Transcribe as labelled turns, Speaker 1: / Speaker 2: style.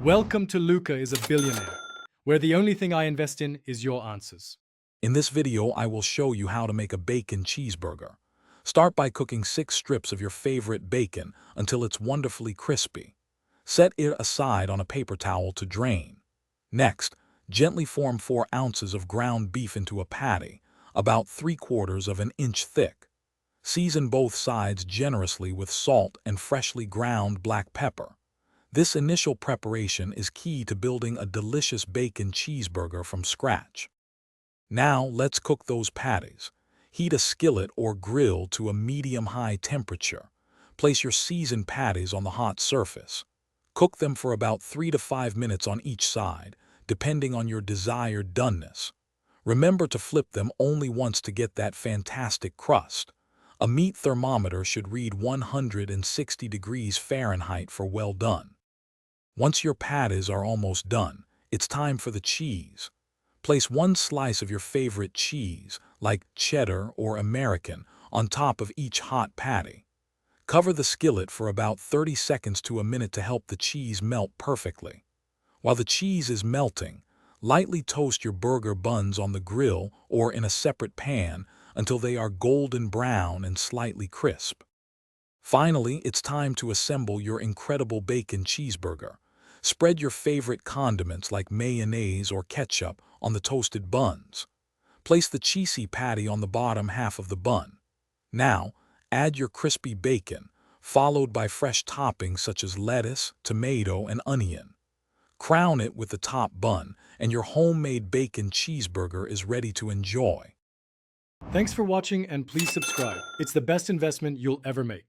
Speaker 1: Welcome to Luca is a Billionaire, where the only thing I invest in is your answers.
Speaker 2: In this video, I will show you how to make a bacon cheeseburger. Start by cooking 6 strips of your favorite bacon until it's wonderfully crispy. Set it aside on a paper towel to drain. Next, gently form 4 ounces of ground beef into a patty, about 3/4 of an inch thick. Season both sides generously with salt and freshly ground black pepper. This initial preparation is key to building a delicious bacon cheeseburger from scratch. Now let's cook those patties. Heat a skillet or grill to a medium-high temperature. Place your seasoned patties on the hot surface. Cook them for about 3 to 5 minutes on each side, depending on your desired doneness. Remember to flip them only once to get that fantastic crust. A meat thermometer should read 160 degrees Fahrenheit for well done. Once your patties are almost done, it's time for the cheese. Place 1 slice of your favorite cheese, like cheddar or American, on top of each hot patty. Cover the skillet for about 30 seconds to a minute to help the cheese melt perfectly. While the cheese is melting, lightly toast your burger buns on the grill or in a separate pan until they are golden brown and slightly crisp. Finally, it's time to assemble your incredible bacon cheeseburger. Spread your favorite condiments like mayonnaise or ketchup on the toasted buns. Place the cheesy patty on the bottom half of the bun. Now, add your crispy bacon, followed by fresh toppings such as lettuce, tomato, and onion. Crown it with the top bun, and your homemade bacon cheeseburger is ready to enjoy.
Speaker 1: Thanks for watching and please subscribe. It's the best investment you'll ever make.